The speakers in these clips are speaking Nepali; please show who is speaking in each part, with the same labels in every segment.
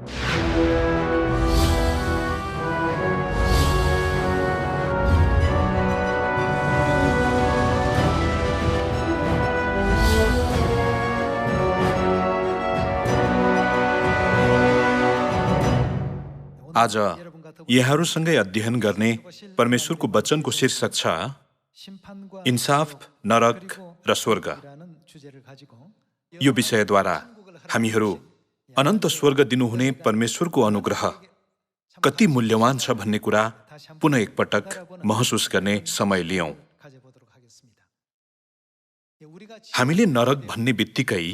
Speaker 1: आज यहाँहरूसँगै अध्ययन गर्ने परमेश्वरको वचनको शीर्षक छ इन्साफ, नरक र स्वर्ग। यो विषयद्वारा हामीहरू अनन्त स्वर्ग दिनुहुने परमेश्वरको अनुग्रह कति मूल्यवान छ भन्ने कुरा पुनः एकपटक महसुस गर्ने समय लियौं। हामीले नरक भन्ने बित्तिकै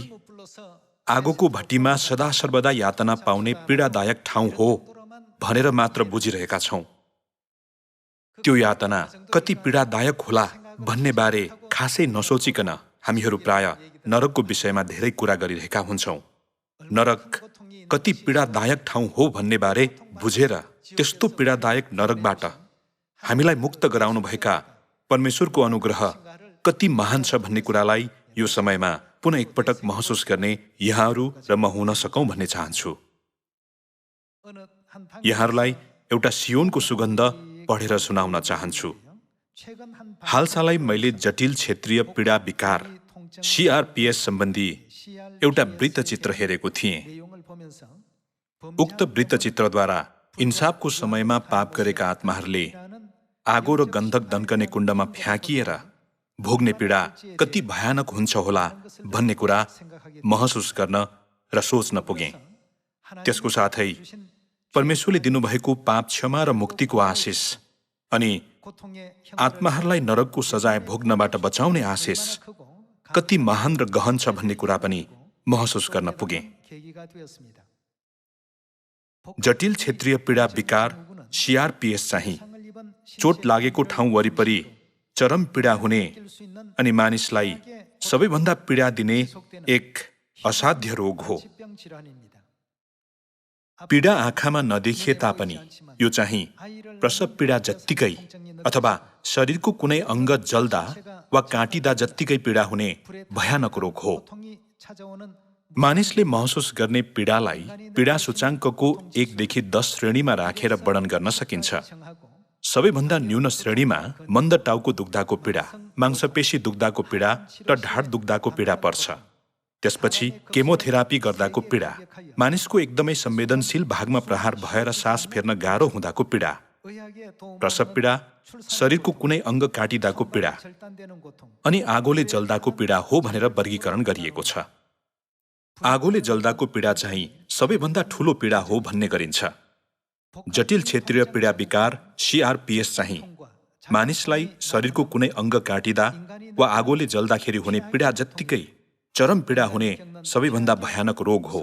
Speaker 1: आगोको भट्टीमा सदा सर्वदा यातना पाउने पीडादायक ठाउँ हो भनेर मात्र बुझिरहेका छौं। त्यो यातना कति पीडादायक होला भन्ने बारे खासै नसोचिकन हामीहरू प्राय नरकको विषयमा धेरै कुरा गरिरहेका हुन्छौं। नरक कति पीडादायक ठाउँ हो भन्ने बारे बुझेर त्यस्तो पीडादायक नरकबाट हामीलाई मुक्त गराउनुभएका परमेश्वरको अनुग्रह कति महान छ भन्ने कुरालाई यो समयमा पुनः एकपटक महसुस गर्ने यहाँहरू र म हुन सकौं भन्ने चाहन्छु। यहाँहरूलाई एउटा सियोनको सुगन्ध पढेर सुनाउन चाहन्छु। हालसालै मैले जटिल क्षेत्रीय पीडा विकार CRPS सम्बन्धी एउटा वृत्तचित्र हेरेको थिएँ। उक्त वृत्तचित्रद्वारा इन्साफको समयमा पाप गरेका आत्माहरूले आगो र गन्धक दन्कने कुण्डमा फ्याँकिएर भोग्ने पीडा कति भयानक हुन्छ होला भन्ने कुरा महसुस गर्न र सोच्न पुगेँ। त्यसको साथै परमेश्वरले दिनुभएको पाप क्षमा र मुक्तिको आशिष अनि आत्माहरूलाई नरकको सजाय भोग्नबाट बचाउने आशिष कति महान र गहन छ भन्ने कुरा पनि महसुस गर्न पुगेँ। जटिल क्षेत्रीय पीडा विकार CRPS चाहिँ चोट लागेको ठाउँ वरिपरि चरम पीडा हुने अनि मानिसलाई सबैभन्दा पीडा दिने एक असाध्य रोग हो। पीडा आँखामा नदेखिए तापनि यो चाहिँ प्रसव पीडा जत्तिकै अथवा शरीरको कुनै अङ्ग जल्दा वा काटिँदा जत्तिकै पीडा हुने भयानक रोग हो। मानिसले महसुस गर्ने पीडालाई पीडा सूचाङ्कको 1 देखि 10 श्रेणीमा राखेर वर्णन गर्न सकिन्छ। सबैभन्दा न्यून श्रेणीमा मन्द टाउको दुख्दाको पीडा, मांसपेशी दुख्दाको पीडा र ढाड दुख्दाको पीडा पर्छ। त्यसपछि केमोथेरापी गर्दाको पीडा, मानिसको एकदमै संवेदनशील भागमा प्रहार भएर सास फेर्न गाह्रो हुँदाको पीडा, प्रसव पीडा, शरीरको कुनै अङ्ग काटिँदाको पीडा अनि आगोले जल्दाको पीडा हो भनेर वर्गीकरण गरिएको छ। आगोले जल्दाको पीडा चाहिँ सबैभन्दा ठूलो पीडा हो भन्ने गरिन्छ। जटिल क्षेत्रीय पीडा विकार CRPS चाहिँ मानिसलाई शरीरको कुनै अङ्ग काटिँदा वा आगोले जल्दाखेरि हुने पीडा जत्तिकै चरम पीडा हुने सबैभन्दा भयानक रोग हो।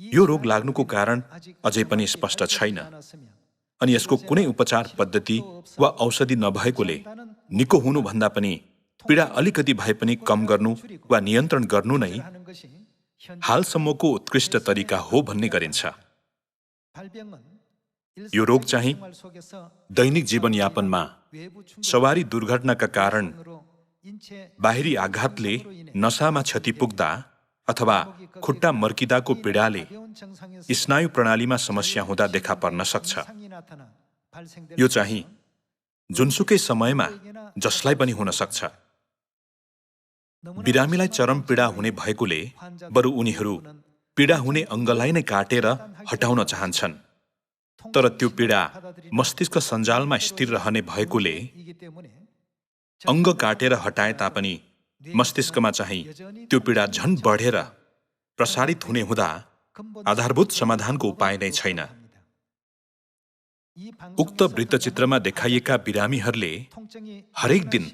Speaker 1: यो रोग लाग्नुको कारण अझै पनि स्पष्ट छैन अनि यसको कुनै उपचार पद्धति वा औषधि नभएकोले निको हुनुभन्दा पनि पीडा अलिकति भए पनि कम गर्नु वा नियन्त्रण गर्नु नै हालसम्मको उत्कृष्ट तरिका हो भन्ने गरिन्छ। यो रोग चाहिँ दैनिक जीवनयापनमा सवारी दुर्घटनाका कारण, बाहिरी आघातले नसामा क्षति पुग्दा अथवा खुट्टा मर्किदाको पीडाले स्नायु प्रणालीमा समस्या हुँदा देखा पर्न सक्छ। यो चाहिँ जुनसुकै समयमा जसलाई पनि हुन सक्छ। बिरामीलाई चरम पीडा हुने भएकोले बरु उनीहरू पीडा हुने अङ्गलाई नै काटेर हटाउन चाहन्छन्। तर त्यो पीडा मस्तिष्क सञ्जालमा स्थिर रहने भएकोले अङ्ग काटेर हटाए तापनि मस्तिष्कमा चाहिँ त्यो पीडा झन बढेर प्रसारित हुने हुँदा आधारभूत समाधानको उपाय नै छैन। उक्त वृत्तचित्रमा देखाइएका बिरामीहरूले हरेक दिन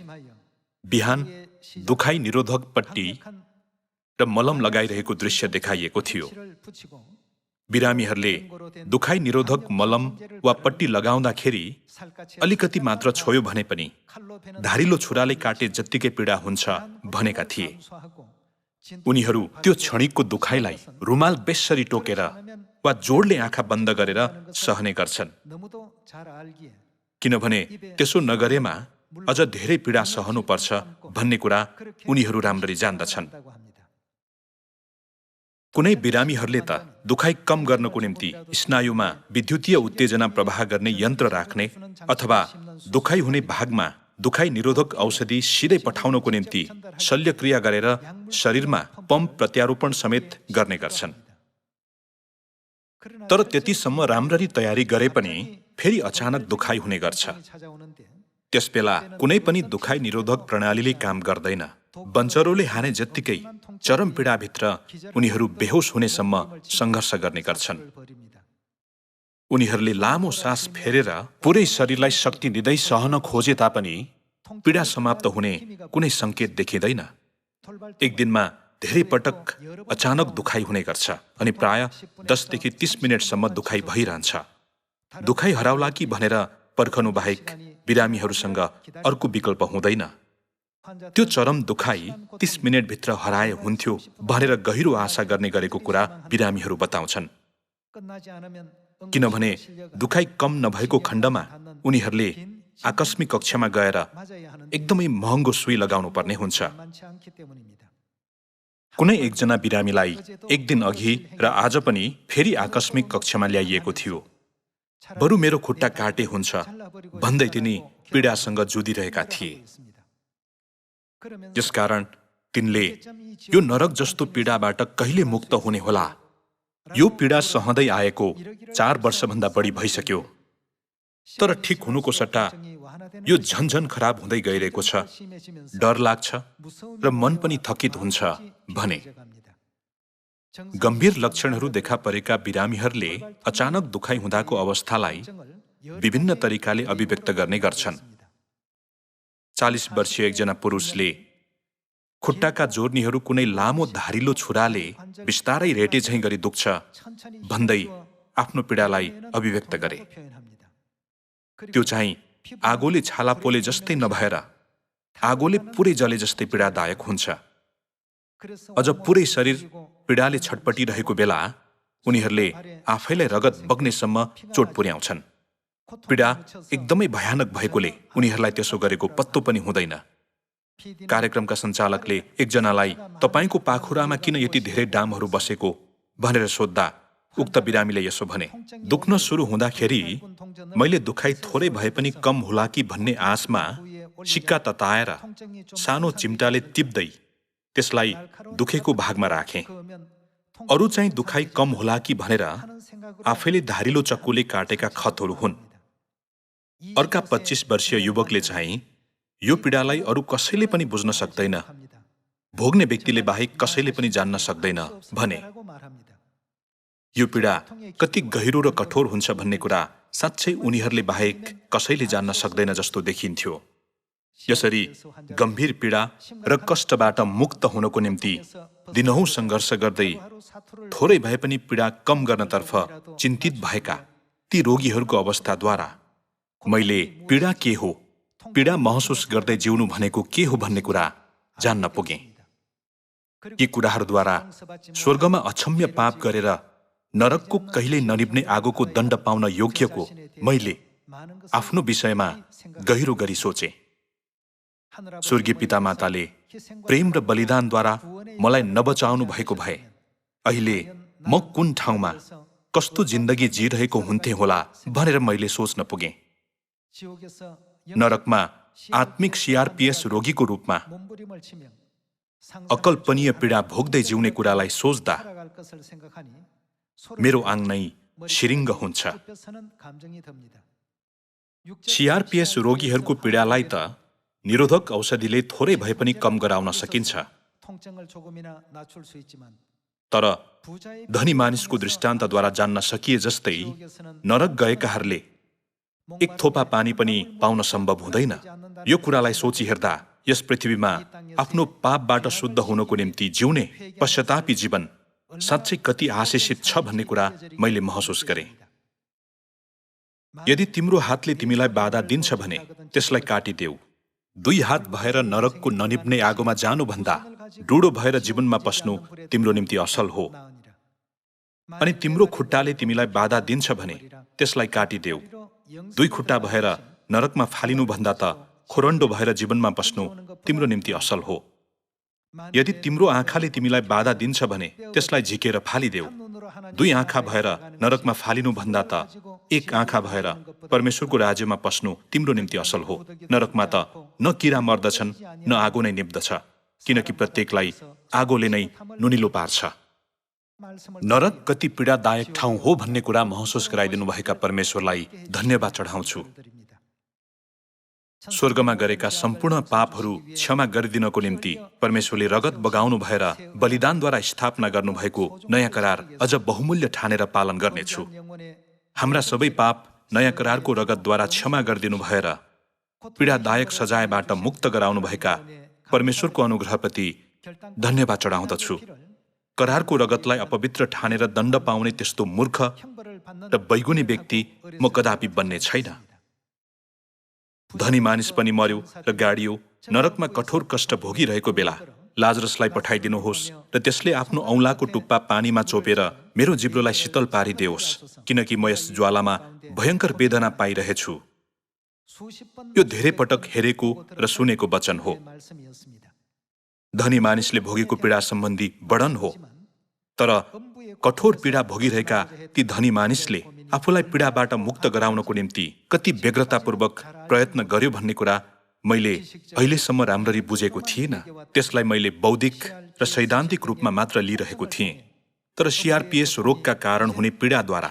Speaker 1: बिहान दुखाइ निरोधक पट्टी र मलम लगाइरहेको दृश्य देखाइएको थियो। बिरामीहरूले दुखाइ निरोधक मलम वा पट्टी लगाउँदाखेरि अलिकति मात्र छोयो भने पनि धारिलो छुराले काटे जत्तिकै पीडा हुन्छ भनेका थिए। उनीहरू त्यो क्षणिकको दुखाइलाई रुमाल बेस्सरी टोकेर वा जोडले आँखा बन्द गरेर सहने गर्छन्, किनभने त्यसो नगरेमा अझ धेरै पीडा सहनुपर्छ भन्ने कुरा उनीहरू राम्ररी जान्दछन्। कुनै बिरामीहरूले त दुखाइ कम गर्नको निम्ति स्नायुमा विद्युतीय उत्तेजना प्रवाह गर्ने यन्त्र राख्ने अथवा दुखाइ हुने भागमा दुखाइ निरोधक औषधि सिधै पठाउनको निम्ति शल्यक्रिया गरेर शरीरमा पम्प प्रत्यारोपण समेत गर्ने गर्छन्। तर त्यतिसम्म राम्ररी तयारी गरे पनि फेरि अचानक दुखाइ हुने गर्छ। त्यसबेला कुनै पनि दुखाइ निरोधक प्रणालीले काम गर्दैन। बन्चरोले हाने जत्तिकै चरम पीडाभित्र उनीहरू बेहोस हुनेसम्म सङ्घर्ष गर्ने गर्छन्। उनीहरूले लामो सास फेरेर पुरै शरीरलाई शक्ति दिँदै सहन खोजे तापनि पीडा समाप्त हुने कुनै सङ्केत देखिँदैन। एक दिनमा धेरै पटक अचानक दुखाइ हुने गर्छ अनि प्राय 10 देखि 30 मिनटसम्म दुखाइ भइरहन्छ। दुखाइ हराउला कि भनेर पर्खनु बाहेक बिरामीहरूसँग अर्को विकल्प हुँदैन। त्यो चरम दुखाइ 30 मिनटभित्र हराए हुन्थ्यो भनेर गहिरो आशा गर्ने गरेको कुरा बिरामीहरू बताउँछन्। किनभने दुखाइ कम नभएको खण्डमा उनीहरूले आकस्मिक कक्षमा गएर एकदमै महँगो सुई लगाउनु पर्ने हुन्छ। कुनै एकजना बिरामीलाई एक दिन अघि र आज पनि फेरि आकस्मिक कक्षमा ल्याइएको थियो। बरु मेरो खुट्टा काटे हुन्छ भन्दै तिनी पीडासँग जुधिरहेका थिए। यसकारण तिनले यो नरक जस्तो पीडाबाट कहिले मुक्त हुने होला? यो पीडा सहँदै आएको 4 वर्षभन्दा बढी भइसक्यो। तर ठिक हुनुको सट्टा यो झन्झन खराब हुँदै गइरहेको छ। डर लाग्छ र मन पनि थकित हुन्छ भने। गम्भीर लक्षणहरू देखा परेका बिरामीहरूले अचानक दुखाइ हुँदाको अवस्थालाई विभिन्न तरिकाले अभिव्यक्त गर्ने गर्छन्। 40 वर्षीय एकजना पुरुषले खुट्टाका जोर्नीहरू कुनै लामो धारिलो छुराले बिस्तारै रेटे झैं गरी दुख्छ भन्दै आफ्नो पीडालाई अभिव्यक्त गरे। त्यो चाहिँ आगोले छाला पोले जस्तै नभएर आगोले पुरै जले जस्तै पीडादायक हुन्छ। अझ पुरै शरीर पीडाले छटपटिरहेको बेला उनीहरूले आफैलाई रगत बग्नेसम्म चोट पुर्याउँछन्। पीडा एकदमै भयानक भएकोले उनीहरूलाई त्यसो गरेको पत्तो पनि हुँदैन। कार्यक्रमका सञ्चालकले एकजनालाई "तपाईको पाखुरामा किन यति धेरै डामहरू बसेको?" भनेर सोद्धा उक्त बिरामीले यसो भने, "दुख्न सुरु हुँदाखेरि मैले दुखाइ थोरै भए पनि कम होला कि भन्ने आशमा सिक्का तताएर सानो चिम्टाले टिप्दै त्यसलाई दुखेको भागमा राखेँ। अरू चाहिँ दुखाइ कम होला कि भनेर आफैले धारिलो चक्कुले काटेका खतहरू हुन्। अर्का 25 वर्षीय युवकले चाहिँ यो पीडालाई अरू कसैले पनि बुझ्न सक्दैन, भोग्ने व्यक्तिले बाहेक कसैले पनि जान्न सक्दैन भने। यो पीडा कति गहिरो र कठोर हुन्छ भन्ने कुरा साँच्चै उनीहरूले बाहेक कसैले जान्न सक्दैन जस्तो देखिन्थ्यो। यसरी गम्भीर पीडा र कष्टबाट मुक्त हुनको निम्ति दिनहुँ सङ्घर्ष गर्दै थोरै भए पनि पीडा कम गर्नतर्फ चिन्तित भएका ती रोगीहरूको अवस्थाद्वारा मैले पीडा के हो, पीडा महसुस गर्दै जिउनु भनेको के हो भन्ने कुरा जान्न पुगेँ। यी कुराहरूद्वारा स्वर्गमा अक्षम्य पाप गरेर नरकको कहिल्यै ननिभ्ने आगोको दण्ड पाउन योग्यको मैले आफ्नो विषयमा गहिरो गरी सोचे। स्वर्गीय पितामाताले प्रेम र बलिदानद्वारा मलाई नबचाउनु भएको भए अहिले म कुन ठाउँमा कस्तो जिन्दगी जिरहेको हुन्थे होला भनेर मैले सोच्न पुगेँ। नरकमा आत्मिक CRPS रोगीको रूपमा अकल्पनीय पीडा भोग्दै जिउने कुरालाई सोच्दा मेरो आङ नै शिरिङ्ग हुन्छ। CRPS रोगीहरूको पीडालाई त निरोधक औषधिले थोरै भए पनि कम गराउन सकिन्छ। तर धनी मानिसको दृष्टान्तद्वारा जान्न सकिए जस्तै नरक गएकाहरूले एक थोपा पानी पनि पाउन सम्भव हुँदैन। यो कुरालाई सोची हेर्दा यस पृथ्वीमा आफ्नो पापबाट शुद्ध हुनको निम्ति जिउने पश्चातापी जीवन साँच्चै कति आशिषित छ भन्ने कुरा मैले महसुस गरेँ। यदि तिम्रो हातले तिमीलाई बाधा दिन्छ भने त्यसलाई काटिदेऊ। 2 हात भएर नरकको ननिभ्ने आगोमा जानुभन्दा डुडो भएर जीवनमा पस्नु तिम्रो निम्ति असल हो। अनि तिम्रो खुट्टाले तिमीलाई बाधा दिन्छ भने त्यसलाई काटिदेऊ। 2 खुट्टा भएर नरकमा फालिनुभन्दा त खोरण्डो भएर जीवनमा पस्नु तिम्रो निम्ति असल हो। यदि तिम्रो आँखाले तिमीलाई बाधा दिन्छ भने त्यसलाई झिकेर फालिदेऊ। दुई आँखा भएर नरकमा फालिनु भन्दा त एक आँखा भएर परमेश्वरको राज्यमा पस्नु तिम्रो निम्ति असल हो। नरकमा त न किरा मर्दछन् न आगो नै निप्दछ, किनकि प्रत्येकलाई आगोले नै नुनिलो पार्छ। नरक कति पीडादायक ठाउँ हो भन्ने कुरा महसुस गराइदिनुभएका परमेश्वरलाई धन्यवाद चढाउँछु। स्वर्गमा गरेका सम्पूर्ण पापहरू क्षमा गरिदिनको निम्ति परमेश्वरले रगत बगाउनु भएर बलिदानद्वारा स्थापना गर्नुभएको नयाँ करार अझ बहुमूल्य ठानेर पालन गर्नेछु। हाम्रा सबै पाप नयाँ करारको रगतद्वारा क्षमा गरिदिनु भएर पीडादायक सजायबाट मुक्त गराउनुभएका परमेश्वरको अनुग्रहप्रति धन्यवाद चढाउँदछु। करारको रगतलाई अपवित्र ठानेर दण्ड पाउने त्यस्तो मूर्ख र बैगुनी व्यक्ति म कदापि बन्ने छैन। धनी मानिस पनि मर्यो र गाडियो, नरकमा कठोर कष्ट भोगिरहेको बेला लाजरसलाई पठाइदिनुहोस् र त्यसले आफ्नो औँलाको टुप्पा पानीमा चोपेर मेरो जिब्रोलाई शीतल पारिदेओस्, किनकि म यस ज्वालामा भयङ्कर वेदना पाइरहेछु। यो धेरै पटक हेरेको र सुनेको वचन हो। धनी मानिसले भोगेको पीडा सम्बन्धी वर्णन हो, तर कठोर पीडा भोगिरहेका ती धनी मानिसले आफूलाई पीडाबाट मुक्त गराउनको निम्ति कति व्यग्रतापूर्वक प्रयत्न गर्यो भन्ने कुरा मैले अहिलेसम्म राम्ररी बुझेको थिएन। त्यसलाई मैले बौद्धिक र सैद्धान्तिक रूपमा मात्र लिइरहेको थिएँ, तर सीआरपीएस रोगका कारण हुने पीडाद्वारा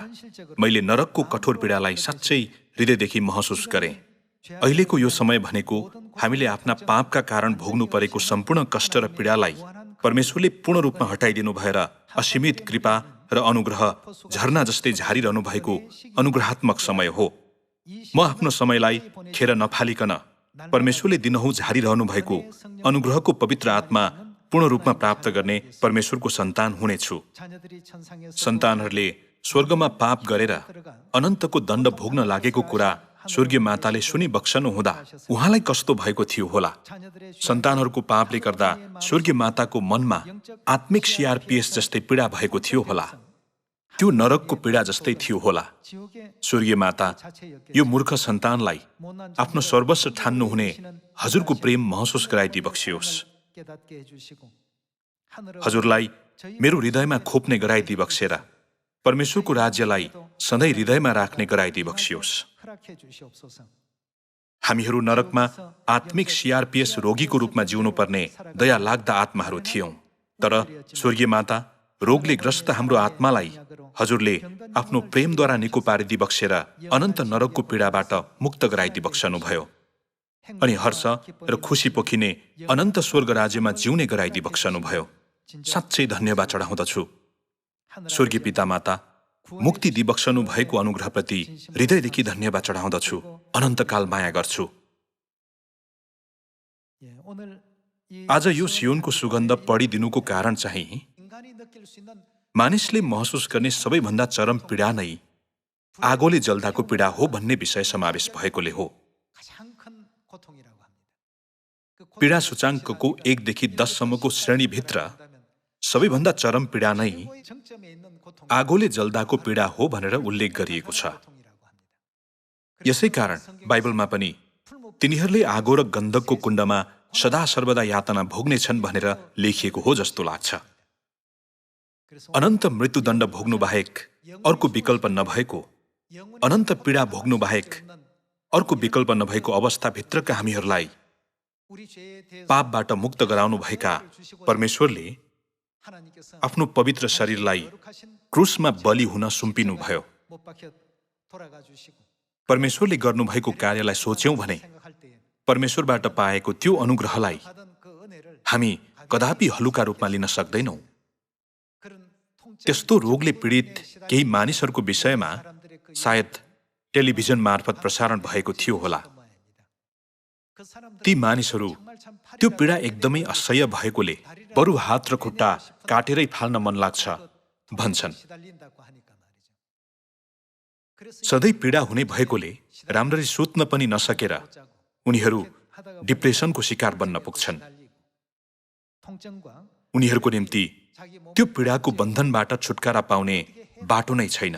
Speaker 1: मैले नरकको कठोर पीडालाई साँच्चै हृदयदेखि महसुस गरेँ। अहिलेको यो समय भनेको हामीले आफ्ना पापका कारण भोग्नु परेको सम्पूर्ण कष्ट र पीडालाई परमेश्वरले पूर्ण रूपमा हटाइदिनु भएर असीमित कृपा र अनुग्रह झरना जस्तै झारिरहनु भएको अनुग्रहात्मक समय हो। म आफ्नो समयलाई खेर नफालिकन परमेश्वरले दिनहुँ झारिरहनु भएको अनुग्रहको पवित्र आत्मा पूर्ण रूपमा प्राप्त गर्ने परमेश्वरको सन्तान हुनेछु। सन्तानहरूले स्वर्गमा पाप गरेर अनन्तको दण्ड भोग्न लागेको कुरा स्वर्गीय माताले सुनि बक्सनु हुँदा उहाँलाई कस्तो भएको थियो होला। सन्तानहरूको पापले गर्दा स्वर्गीय माताको मनमा आत्मिक सीआरपीएस जस्तै पीडा भएको थियो होला। त्यो नरकको पीडा जस्तै थियो होला। स्वर्गीय माता यो मूर्ख सन्तानलाई आफ्नो सर्वस्व ठान्नु हुने हजुरको प्रेम महसुस गराइदिबक्सियोस्। हजुरलाई मेरो हृदयमा खोप्ने गराइदिबक्सेर परमेश्वरको राज्यलाई सधैँ हृदयमा राख्ने गराइदिबक्सियोस्। हामीहरू नरकमा आत्मिक सीआरपीएस रोगीको रूपमा जिउनु पर्ने दया लाग्दा आत्माहरू थियौं, तर स्वर्गीय माता रोगले ग्रस्त हाम्रो आत्मालाई हजुरले आफ्नो प्रेमद्वारा निको पारिदिबक्सेर अनन्त नरकको पीडाबाट मुक्त गराइदिबक्सनुभयो अनि हर्ष र खुसी पोखिने अनन्त स्वर्ग राज्यमा जिउने गराइदिबक्सनुभयो। साँच्चै धन्यवाद चढाउँदछु। स्वर्गीय पिता माता मुक्ति दिबक्सनु भएको अनुग्रहप्रति हृदयदेखि धन्यवाद चढाउँदछु। अनन्तकाल माया गर्छु। आज यो सियोनको सुगन्ध पढिदिनुको कारण चाहिँ मानिसले महसुस गर्ने सबैभन्दा चरम पीडा नै आगोले जल्दाको पीडा हो भन्ने विषय समावेश भएकोले हो। पीडा सूचाङ्कको 1 देखि 10 सम्मको श्रेणीभित्र सबैभन्दा चरम पीडा नै आगोले जल्दाको पीडा हो भनेर उल्लेख गरिएको छ। यसै कारण बाइबलमा पनि तिनीहरूले आगो र गन्धकको कुण्डमा सदा सर्वदा यातना भोग्नेछन् भनेर लेखिएको हो जस्तो लाग्छ। अनन्त मृत्युदण्ड भोग्नु बाहेक अर्को विकल्प नभएको, अनन्त पीडा भोग्नु बाहेक अर्को विकल्प नभएको अवस्थाभित्रका हामीहरूलाई पापबाट मुक्त गराउनु भएका परमेश्वरले आफ्नो पवित्र शरीरलाई क्रुसमा बलि हुन सुम्पिनुभयो। परमेश्वरले गर्नुभएको कार्यलाई सोच्यौं भने परमेश्वरबाट पाएको त्यो अनुग्रहलाई हामी कदापि हलुका रूपमा लिन सक्दैनौं। त्यस्तो रोगले पीडित केही मानिसहरूको विषयमा सायद टेलिभिजन मार्फत प्रसारण भएको थियो होला। ती मानिसहरू त्यो पीडा एकदमै असह्य भएकोले बरु हात र खुट्टा काटेरै फाल्न मन लाग्छ भन्छन्। सधैँ पीडा हुने भएकोले राम्ररी सुत्न पनि नसकेर उनीहरू डिप्रेसनको शिकार बन्न पुग्छन्। उनीहरूको निम्ति त्यो पीडाको बन्धनबाट छुटकारा पाउने बाटो नै छैन।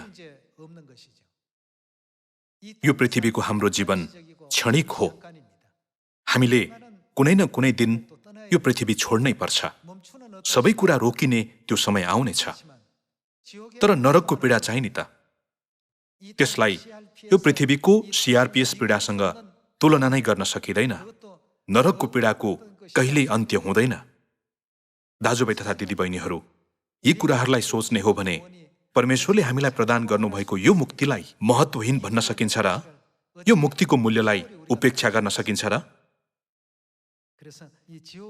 Speaker 1: यो पृथ्वीको हाम्रो जीवन क्षणिक हो। हामीले कुनै न कुनै दिन यो पृथ्वी छोड्नै पर्छ। सबै कुरा रोकिने त्यो समय आउनेछ। तर नरकको पीडा चाहिँ नि त, त्यसलाई यो पृथ्वीको सीआरपीएस पीडासँग तुलना नै गर्न सकिँदैन। नरकको पीडाको कहिल्यै अन्त्य हुँदैन। दाजुभाइ तथा दिदीबहिनीहरू, यी कुराहरूलाई सोच्ने हो भने परमेश्वरले हामीलाई प्रदान गर्नुभएको यो मुक्तिलाई महत्त्वहीन भन्न सकिन्छ र यो मुक्तिको मूल्यलाई उपेक्षा गर्न सकिन्छ र?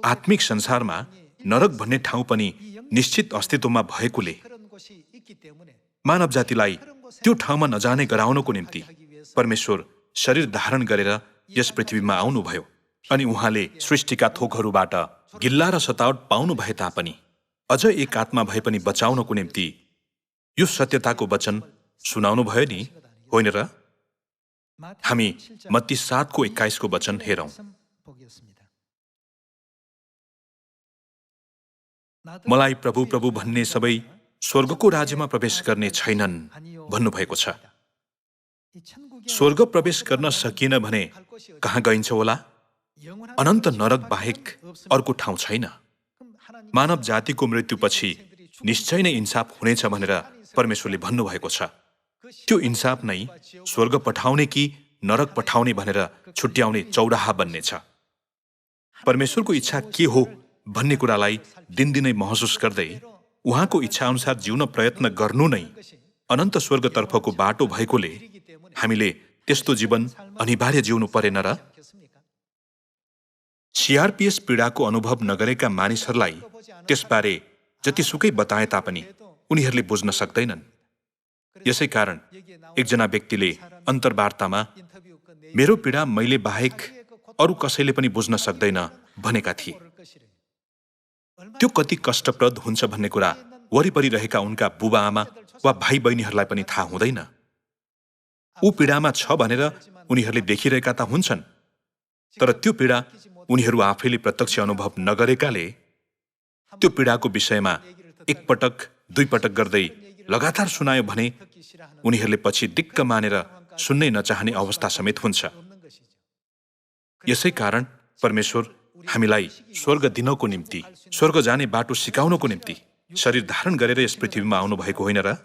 Speaker 1: आत्मिक संसारमा नरक भन्ने ठाउँ पनि निश्चित अस्तित्वमा भएकोले मानव जातिलाई त्यो ठाउँमा नजाने गराउनको निम्ति परमेश्वर शरीर धारण गरेर यस पृथ्वीमा आउनुभयो। अनि उहाँले सृष्टिका थोकहरूबाट गिल्ला र सतावट पाउनु भए तापनि अझ एक आत्मा भए पनि बचाउनको निम्ति यो सत्यताको वचन सुनाउनु भयो नि, होइन र? हामी मत्ती 7:21 को वचन हेरौं। मलाई प्रभु प्रभु भन्ने सबै स्वर्गको राज्यमा प्रवेश गर्ने छैनन् भन्नुभएको छ। स्वर्ग प्रवेश गर्न सकिएन भने कहाँ गइन्छ होला? अनन्त नरक बाहेक अर्को ठाउँ छैन। मानव जातिको मृत्युपछि निश्चय नै इन्साफ हुनेछ भनेर परमेश्वरले भन्नुभएको छ। त्यो इन्साफ नै स्वर्ग पठाउने कि नरक पठाउने भनेर छुट्याउने चौडाहा बन्नेछ। परमेश्वरको इच्छा के हो भन्ने कुरालाई दिनदिनै महसुस गर्दै उहाँको इच्छा अनुसार जिउन प्रयत्न गर्नु नै अनन्त स्वर्गतर्फको बाटो भएकोले हामीले त्यस्तो जीवन अनिवार्य जिउनु परेन र? सीआरपीएस पीडाको अनुभव नगरेका मानिसहरूलाई त्यसबारे जतिसुकै बताए तापनि उनीहरूले बुझ्न सक्दैनन्। यसै कारण एकजना व्यक्तिले अन्तर्वार्तामा मेरो पीडा मैले बाहेक अरू कसैले पनि बुझ्न सक्दैन भनेका थिए। त्यो कति कष्टप्रद हुन्छ भन्ने कुरा वरिपरि रहेका उनका बुबा आमा वा भाइ बहिनीहरूलाई पनि थाहा हुँदैन। ऊ पीडामा छ भनेर उनीहरूले देखिरहेका त हुन्छन्, तर त्यो पीडा उनीहरू आफैले प्रत्यक्ष अनुभव नगरेकाले त्यो पीडाको विषयमा एकपटक दुईपटक गर्दै लगातार सुनायो भने उनीहरूले पछि दिक्क मानेर सुन्नै नचाहने अवस्था समेत हुन्छ। यसै कारण परमेश्वर हामीलाई स्वर्ग दिनको निम्ति, स्वर्ग जाने बाटो सिकाउनको निम्ति शरीर धारण गरेर यस पृथ्वीमा आउनु भएको होइन र?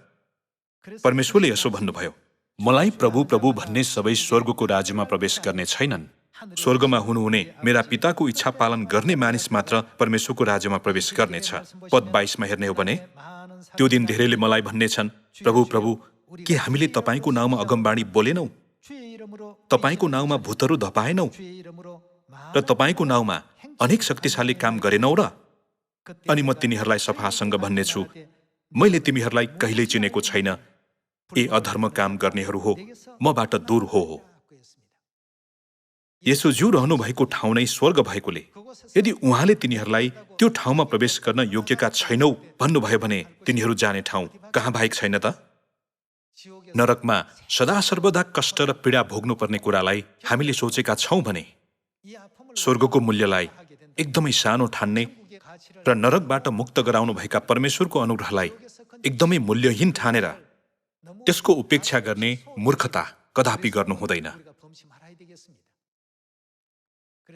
Speaker 1: परमेश्वरले यसो भन्नुभयो, मलाई प्रभु प्रभु भन्ने सबै स्वर्गको राज्यमा प्रवेश गर्ने छैनन्। स्वर्गमा हुनुहुने मेरा पिताको इच्छा पालन गर्ने मानिस मात्र परमेश्वरको राज्यमा प्रवेश गर्नेछ। पद 22 मा हेर्ने हो भने, त्यो दिन धेरैले मलाई भन्नेछन्, प्रभु प्रभु, के हामीले तपाईँको नाउँमा अगमबाणी बोलेनौ? तपाईँको नाउँमा भूतहरू धपाएनौ? र तपाईँको नाउँमा अनेक शक्तिशाली काम गरेनौ र? अनि म तिनीहरूलाई सफासँग भन्नेछु, मैले तिमीहरूलाई कहिल्यै चिनेको छैन। ए अधर्म काम गर्नेहरू हो, मबाट दूर हो। येशूज्यू रहनु भएको ठाउँ नै स्वर्ग भएकोले यदि उहाँले तिनीहरूलाई त्यो ठाउँमा प्रवेश गर्न योग्यका छैनौ भन्नुभयो भने तिनीहरू जाने ठाउँ कहाँ बाहेक छैन त? नरकमा सदा सर्वदा कष्ट र पीडा भोग्नुपर्ने कुरालाई हामीले सोचेका छौँ भने स्वर्गको मूल्यलाई एकदमै सानो ठान्ने र नरकबाट मुक्त गराउनु भएका परमेश्वरको अनुग्रहलाई एकदमै मूल्यहीन ठानेर त्यसको उपेक्षा गर्ने मूर्खता कदापि गर्नु हुँदैन।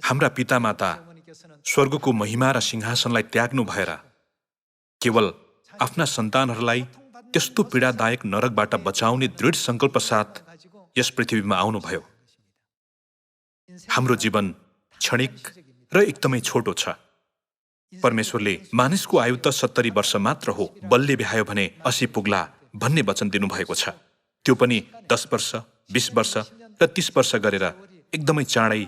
Speaker 1: हाम्रा पितामाता स्वर्गको महिमा र सिंहासनलाई त्याग्नु भएर केवल आफ्ना सन्तानहरूलाई त्यस्तो पीडादायक नरकबाट बचाउने दृढ सङ्कल्प साथ यस पृथ्वीमा आउनुभयो। हाम्रो जीवन क्षणिक र एकदमै छोटो छ। परमेश्वरले मानिसको आयु त 70 वर्ष मात्र हो, बलले भ्यायो भने 80 पुग्ला भन्ने वचन दिनुभएको छ। त्यो पनि 10 वर्ष, 20 वर्ष र 30 वर्ष गरेर एकदमै चाँडै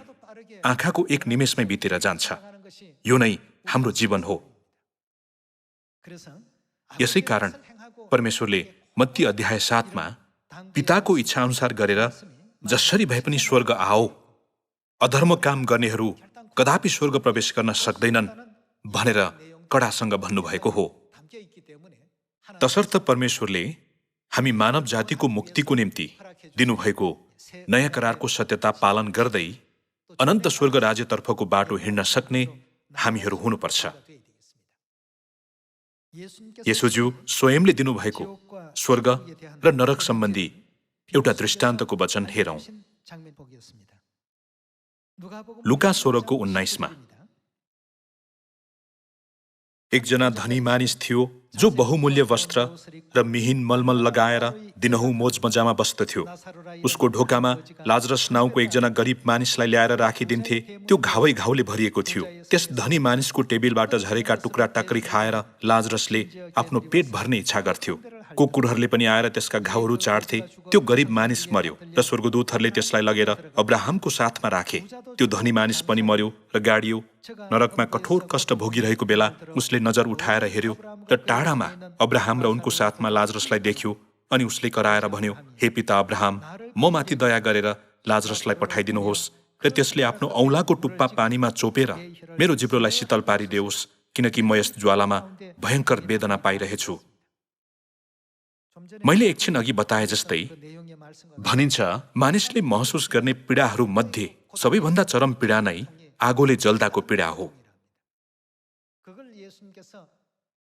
Speaker 1: आँखाको एक निमेषमै बितेर जान्छ। यो नै हाम्रो जीवन हो। यसै कारण परमेश्वरले मत्ती अध्याय 7 मा पिताको इच्छा अनुसार गरेर जसरी भए पनि स्वर्ग आओ, अधर्म काम गर्नेहरू कदापि स्वर्ग प्रवेश गर्न सक्दैनन् भनेर कडासँग भन्नुभएको हो। तसर्थ परमेश्वरले हामी मानव जातिको मुक्तिको निम्ति दिनुभएको नयाँ करारको सत्यता पालन गर्दै अनन्त स्वर्ग राज्यतर्फको बाटो हिँड्न सक्ने हामीहरू हुनुपर्छ। येशूज्यू स्वयंले दिनुभएको स्वर्ग र नरक सम्बन्धी एउटा दृष्टान्तको वचन हेरौं। लुका 16:19 एकजना धनी मानिस थियो जो बहुमूल्य वस्त्र र मिहिन मलमल लगाएर दिनहुँ मोज मजामा बस्दथ्यो। उसको ढोकामा लाजरस नाउँको एकजना गरिब मानिसलाई ल्याएर राखिदिन्थे। त्यो घावै घाउले भरिएको थियो। त्यस धनी मानिसको टेबिलबाट झरेका टुक्रा टाक्री खाएर लाजरसले आफ्नो पेट भर्ने इच्छा गर्थ्यो। कुकुरहरूले पनि आएर त्यसका घाउहरू चाट्थे। त्यो गरिब मानिस मर्यो र स्वर्गदूतहरूले त्यसलाई लगेर अब्राहमको साथमा राखे। त्यो धनी मानिस पनि मर्यो र गाडियो। नरकमा कठोर कष्ट भोगिरहेको बेला उसले नजर उठाएर हेर्यो र टाढामा अब्राहम र उनको साथमा लाजरसलाई देख्यो। अनि उसले कराएर भन्यो, हे पिता अब्राहम, म माथि दया गरेर लाजरसलाई पठाइदिनुहोस् र त्यसले आफ्नो औँलाको टुप्पा पानीमा चोपेर मेरो जिब्रोलाई शीतल पारिदेओस्, किनकि म यस ज्वालामा भयङ्कर वेदना पाइरहेछु। मैले एकछिन अघि बताए जस्तै भनिन्छ, मानिसले महसुस गर्ने पीडाहरू मध्ये सबैभन्दा चरम पीडा नै आगोले जल्दाको पीडा हो।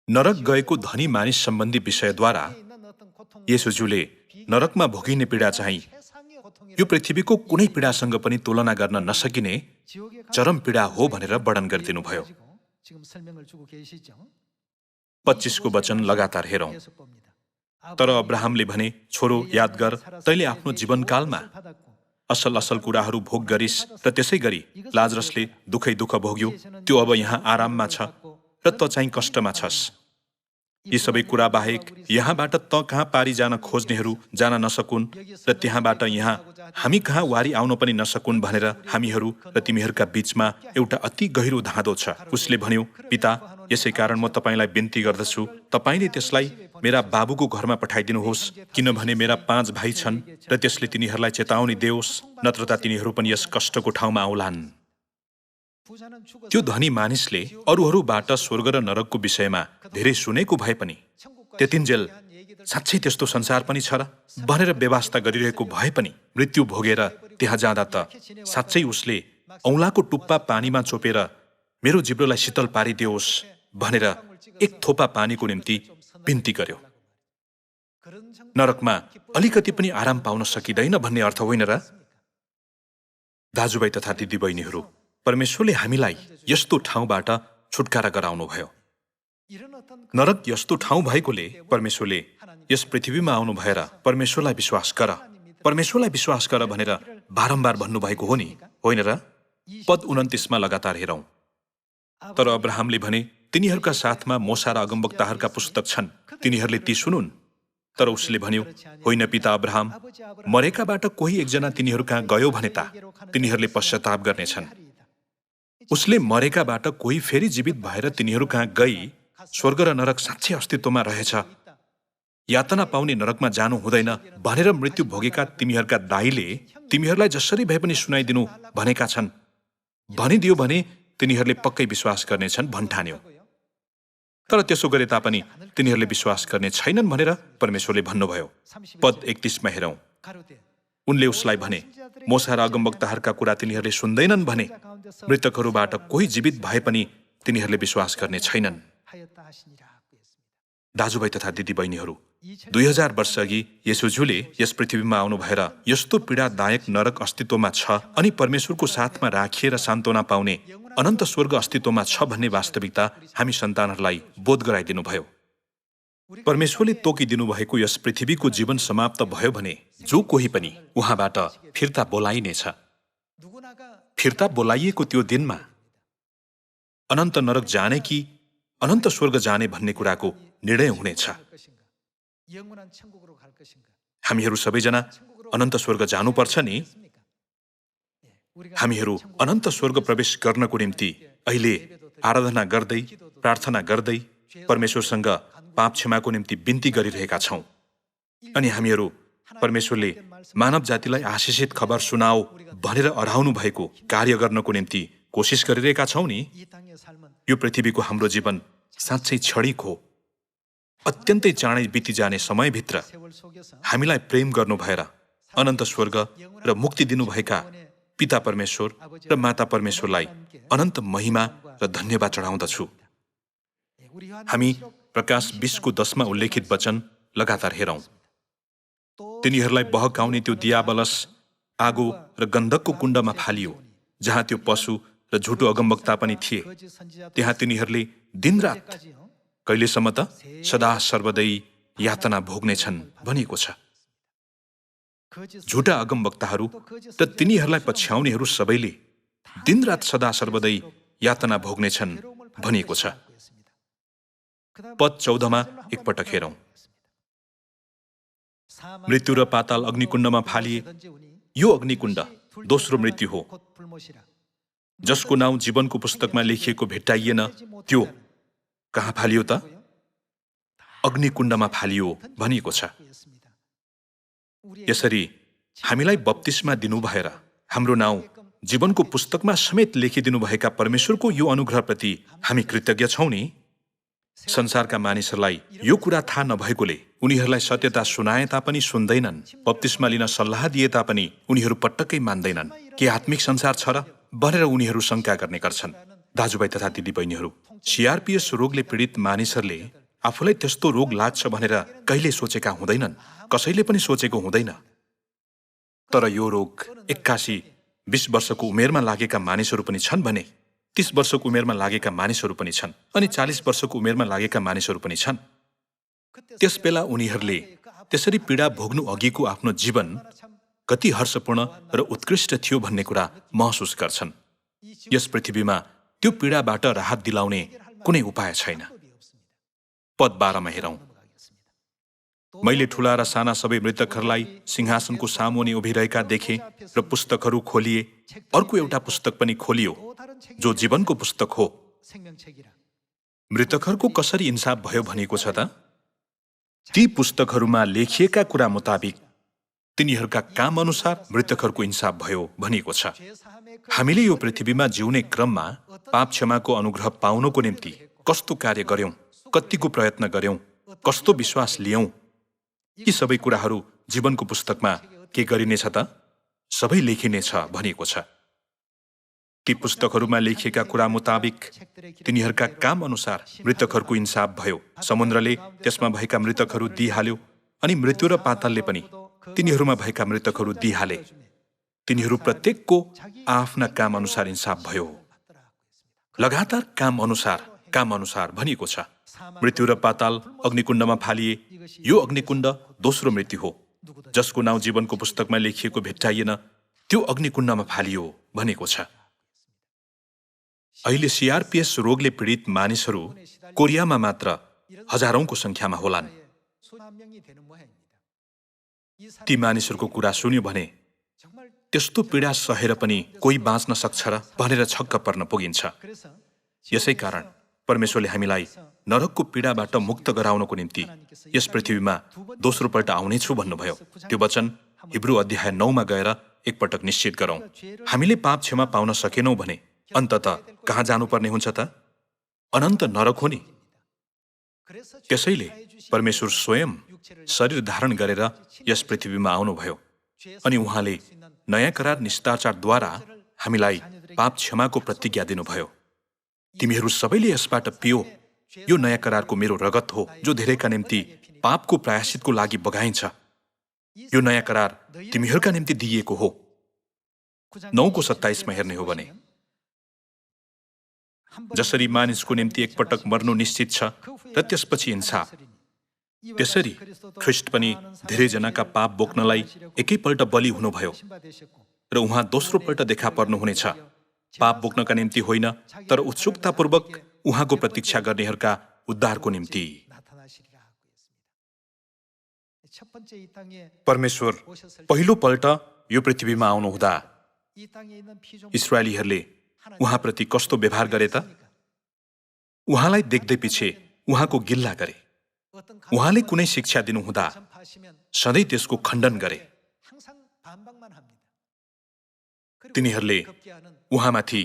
Speaker 1: नरक गएको धनी मानिस सम्बन्धी विषयद्वारा येशूले नरकमा भोगिने पीडा चाहिँ यो पृथ्वीको कुनै पीडासँग पनि तुलना गर्न नसकिने चरम पीडा हो भनेर वर्णन गरिदिनुभयो। 25को वचन लगातार हेरौं। तर अब्राहमले भने, छोरो, याद गर, तैले आफ्नो जीवनकालमा असल असल कुराहरू भोग गरिस् र त्यसै गरी लाजरसले दुखै दुःख भोग्यो। त्यो अब यहाँ आराममा छ र त चाहिँ कष्टमा छस्। यी सबै कुरा बाहेक यहाँबाट त कहाँ पारी जान खोज्नेहरू जान नसकुन् र त्यहाँबाट यहाँ हामी कहाँ वारी आउन पनि नसकुन् भनेर हामीहरू र तिमीहरूका बीचमा एउटा अति गहिरो धाँधो छ। उसले भन्यो, पिता, यसै कारण म तपाईलाई बिन्ती गर्दछु, तपाईले त्यसलाई मेरा बाबुको घरमा पठाइदिनुहोस्, किनभने मेरा 5 भाइ छन् र त्यसले तिनीहरूलाई चेतावनी देओस्, नत्र त तिनीहरू पनि यस कष्टको ठाउँमा आउलान्। त्यो धनी मानिसले अरूहरूबाट स्वर्ग र नरकको विषयमा धेरै सुनेको भए पनि त्यतिन्जेल साँच्चै त्यस्तो संसार पनि छ र भनेर व्यवस्था गरिरहेको भए पनि मृत्यु भोगेर त्यहाँ जाँदा त साँच्चै उसले औँलाको टुप्पा पानीमा चोपेर मेरो जिब्रोलाई शीतल पारिदेओस् भनेर एक थोपा पानीको निम्ति बिन्ती गर्यो। नरकमा अलिकति पनि आराम पाउन सकिँदैन भन्ने अर्थ होइन र? दाजुभाइ तथा दिदीबहिनीहरू, परमेश्वरले हामीलाई यस्तो ठाउँबाट छुटकारा गराउनुभयो। नरक यस्तो ठाउँ भएकोले परमेश्वरले यस पृथ्वीमा आउनु भएर परमेश्वरलाई विश्वास गर, परमेश्वरलाई विश्वास गर भनेर बारम्बार भन्नुभएको हो नि, होइन र? पद 29 मा लगातार हेरौं। तर अब्राहमले भने, तिनीहरूका साथमा मोसा र अगमवक्ताहरूका पुस्तक छन्, तिनीहरूले ती सुनुन्। तर उसले भन्यो, होइन पिता अब्राहम, मरेकाबाट कोही एकजना तिनीहरू कहाँ गयो भने त तिनीहरूले पश्चाताप गर्नेछन्। उसले मरेकाबाट कोही फेरि जीवित भएर तिनीहरू कहाँ गई स्वर्ग र नरक साँच्चै अस्तित्वमा रहेछ, यातना पाउने नरकमा जानु हुँदैन भनेर मृत्यु भोगेका तिमीहरूका दाइले तिमीहरूलाई जसरी भए पनि सुनाइदिनु भनेका छन्, भनिदियो भने तिनीहरूले पक्कै विश्वास गर्नेछन् भन्ठान्यो। तर त्यसो गरे तापनि तिनीहरूले विश्वास गर्ने छैनन् भनेर परमेश्वरले भन्नुभयो। पद 31 मा हेरौं। उनले उसलाई भने, मोसा र अगमवक्ताहरूका कुरा तिनीहरूले सुन्दैनन् भने मृतकहरूबाट कोही जीवित भए पनि तिनीहरूले विश्वास गर्ने छैनन्। दाजुभाइ तथा दिदीबहिनीहरू, 2000 वर्ष अघि येशूले यस पृथ्वीमा आउनु भएर यस्तो पीडादायक नरक अस्तित्वमा छ अनि परमेश्वरको साथमा राखिएर सान्त्वना पाउने अनन्त स्वर्ग अस्तित्वमा छ भन्ने वास्तविकता हामी सन्तानहरूलाई बोध गराइदिनु भयो। परमेश्वरले तोकिदिनु भएको यस पृथ्वीको जीवन समाप्त भयो भने जो कोही पनि उहाँबाट फिर्ता बोलाइनेछ। फिर्ता बोलाइएको त्यो दिनमा अनन्त नरक जाने कि अनन्त स्वर्ग जाने भन्ने कुराको निर्णय हुनेछ। हामीहरू सबैजना अनन्त स्वर्ग जानुपर्छ नि। हामीहरू अनन्त स्वर्ग प्रवेश गर्नको निम्ति अहिले आराधना गर्दै, प्रार्थना गर्दै परमेश्वरसँग पाप क्षमाको निम्ति बिन्ती गरिरहेका छौं। अनि हामीहरू परमेश्वरले मानव जातिलाई आशिषित खबर सुनाओ भनेर अराउनु भएको कार्य गर्नको निम्ति कोसिस गरिरहेका छौं नि। यो पृथ्वीको हाम्रो जीवन साँच्चै क्षणिक हो। अत्यन्तै चाँडै बितिजाने समयभित्र हामीलाई प्रेम गर्नु भएर अनन्त स्वर्ग र मुक्ति दिनुभएका पिता परमेश्वर र माता परमेश्वरलाई अनन्त महिमा र धन्यवाद चढाउँदछु। हामी प्रकाश 20को 10 मा उल्लेखित वचन लगातार हेरौं। तिनीहरूलाई बहकाउने त्यो दियाबलस आगो र गन्धकको कुण्डमा फालियो जहाँ त्यो पशु र झुटो अगमवक्ता पनि थिए, त्यहाँ तिनीहरूले दिनरात कहिलेसम्म त सदा सर्वदै यातना भोग्नेछन् भनिएको छ। झुटा अगमवक्ताहरू र तिनीहरूलाई पछ्याउनेहरू सबैले दिनरात सदा सर्वदै यातना भोग्नेछन् भनिएको छ। पद 14मा एकपटक हेरौँ। मृत्यु र पाताल अग्निकुण्डमा फालिए। यो अग्निकुण्ड दोस्रो मृत्यु हो, जसको नाउँ जीवनको पुस्तकमा लेखिएको भेट्टाइएन। त्यो कहाँ फालियो त? अग्निकुण्डमा फालियो भनिएको छ। यसरी हामीलाई बप्तिस्मा दिनु भएर हाम्रो नाउँ जीवनको पुस्तकमा समेत लेखिदिनुभएका परमेश्वरको यो अनुग्रहप्रति हामी कृतज्ञ छौँ नि। संसारका मानिसहरूलाई यो कुरा थाहा नभएकोले उनीहरूलाई सत्यता सुनाए तापनि सुन्दैनन्, बप्तिस्मा लिन सल्लाह दिए तापनि उनीहरू पटक्कै मान्दैनन्। के आत्मिक संसार छ र भनेर उनीहरू शङ्का गर्ने गर्छन्। दाजुभाइ तथा दिदीबहिनीहरू, सीआरपीएस रोगले पीडित मानिसहरूले आफूलाई त्यस्तो रोग लाग्छ भनेर कहिले सोचेका हुँदैनन्, कसैले पनि सोचेको हुँदैन। तर यो रोग 81-20 वर्षको उमेरमा लागेका मानिसहरू पनि छन् भने 30 वर्षको उमेरमा लागेका मानिसहरू पनि छन् अनि 40 वर्षको उमेरमा लागेका मानिसहरू पनि छन्। त्यसबेला उनीहरूले त्यसरी पीडा भोग्नु अघिको आफ्नो जीवन कति हर्षपूर्ण र उत्कृष्ट थियो भन्ने कुरा महसुस गर्छन्। यस पृथ्वीमा त्यो पीडाबाट राहत दिलाउने कुनै उपाय छैन। पद 12मा हेरौँ। मैले ठूला र साना सबै मृतकहरूलाई सिंहासनको सामुने उभिरहेका देखे र पुस्तकहरू खोलिए। अर्को एउटा पुस्तक पनि खोलियो, जो जीवनको पुस्तक हो। मृतकहरूको कसरी इन्साफ भयो भनिएको छ त? ती पुस्तकहरूमा लेखिएका कुरा मुताबिक तिनीहरूका काम अनुसार मृतकहरूको इन्साफ भयो भनिएको छ। हामीले यो पृथ्वीमा जिउने क्रममा पाप क्षमाको अनुग्रह पाउनको निम्ति कस्तो कार्य गर्यौं, कतिको प्रयत्न गर्यौं, कस्तो विश्वास लियौं, यी सबै कुराहरू जीवनको पुस्तकमा के गरिनेछ त? सबै लेखिनेछ भनिएको छ। ती पुस्तकहरूमा लेखिएका कुरा मुताबिक तिनीहरूका काम अनुसार मृतकहरूको इन्साफ भयो। समुद्रले त्यसमा भएका मृतकहरू दिइहाल्यो अनि मृत्यु र पातालले पनि तिनीहरूमा भएका मृतकहरू दिइहाले। तिनीहरू प्रत्येकको आफ्ना काम अनुसार इन्साफ भयो। लगातार काम अनुसार भनिएको छ। मृत्यु र पाताल अग्निकुण्डमा फालिए। यो अग्निकुण्ड दोस्रो मृत्यु हो, जसको नाउँ जीवनको पुस्तकमा लेखिएको भेट्टाइएन। त्यो अग्निकुण्डमा फालियो भनेको छ। अहिले सीआरपीएस रोगले पीडित मानिसहरू कोरियामा मात्र हजारौंको संख्यामा होलान्। ती मानिसहरूको कुरा सुन्यो भने त्यस्तो पीडा सहेर पनि कोही बाँच्न सक्छ र भनेर छक्क पर्न पुगिन्छ। यसै कारण परमेश्वरले हामीलाई नरकको पीडाबाट मुक्त गराउनको निम्ति यस पृथ्वीमा दोस्रो पल्ट आउनेछु भन्नुभयो। त्यो वचन हिब्रू अध्याय 9मा गएर एकपटक निश्चित गरौँ। हामीले पाप क्षमा पाउन सकेनौं भने अन्ततः कहाँ जानुपर्ने हुन्छ त? अनन्त नरक हो नि। त्यसैले परमेश्वर स्वयं शरीर धारण गरेर यस पृथ्वीमा आउनुभयो अनि उहाँले नयाँ करार निस्तारचारद्वारा हामीलाई पाप क्षमाको प्रतिज्ञा दिनुभयो। तिमीहरू सबैले यसबाट पियो, यो नयाँ करारको मेरो रगत हो, जो धेरैका निम्ति पापको प्रायश्चितको लागि बगाइन्छ। यो नयाँ करार तिमीहरूका निम्ति दिइएको हो। 9:27 हेर्ने हो भने, जसरी मानिसको निम्ति एकपटक मर्नु निश्चित छ र त्यसपछि इन्साफ, त्यसरी ख्रीष्ट पनि धेरैजनाका पाप बोक्नलाई एकैपल्ट बलि हुनुभयो र उहाँ दोस्रो पल्ट देखा पर्नुहुनेछ। पाप बोक्नका निम्ति होइन, तर उत्सुकतापूर्वक उहाँको प्रतीक्षा गर्नेहरूका उद्धारको निम्ति। परमेश्वर पहिलो पल्ट यो पृथ्वीमा आउनुहुँदा इस्राएलीहरूले उहाँप्रति कस्तो व्यवहार गरे त? उहाँलाई देख्दै पछि उहाँको गिल्ला गरे। उहाँले कुनै शिक्षा दिनुहुँदा सधैँ त्यसको खण्डन गरे। तिनीहरूले उहाँमाथि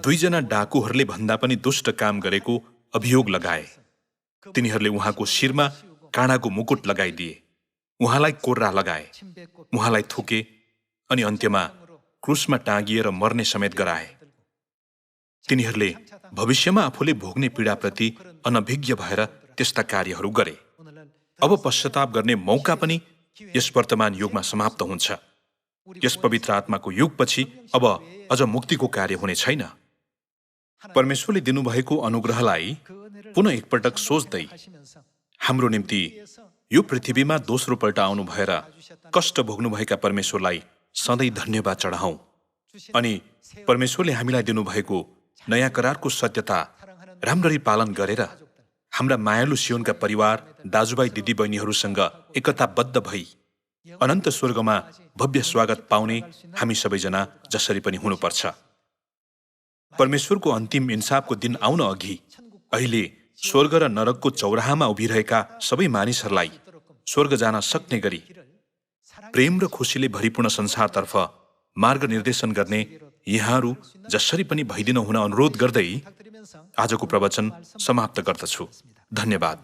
Speaker 1: 2 जना डाकुहरूले भन्दा पनि दुष्ट काम गरेको अभियोग लगाए। तिनीहरूले उहाँको शिरमा काँडाको मुकुट लगाइदिए, उहाँलाई कोर्रा लगाए, उहाँलाई थुके अनि अन्त्यमा क्रुसमा टाँगिएर मर्ने समेत गराए। तिनीहरूले भविष्यमा आफूले भोग्ने पीडाप्रति अनभिज्ञ भएर त्यस्ता कार्यहरू गरे। अब पश्चाताप गर्ने मौका पनि यस वर्तमान युगमा समाप्त हुन्छ। यस पवित्र आत्माको युगपछि अब अझ मुक्तिको कार्य हुने छैन। परमेश्वरले दिनुभएको अनुग्रहलाई पुनः एकपटक सोच्दै हाम्रो निम्ति यो पृथ्वीमा दोस्रो पल्ट आउनु भएर कष्ट भोग्नुभएका परमेश्वरलाई सधैँ धन्यवाद चढाउँ अनि परमेश्वरले हामीलाई दिनुभएको नयाँ करारको सत्यता राम्ररी पालन गरेर हाम्रा मायालु सियोनका परिवार दाजुभाइ दिदीबहिनीहरूसँग एकताबद्ध भई अनन्त स्वर्गमा भव्य स्वागत पाउने हामी सबैजना जसरी पनि हुनुपर्छ। परमेश्वरको अन्तिम इन्साफको दिन आउन अघि अहिले स्वर्ग र नरकको चौराहामा उभिरहेका सबै मानिसहरूलाई स्वर्ग जान सक्ने गरी प्रेम र खुसीले भरिपूर्ण संसारतर्फ मार्ग निर्देशन गर्ने यहाँहरू जसरी पनि भइदिन हुन अनुरोध गर्दै आजको प्रवचन समाप्त गर्दछु। धन्यवाद।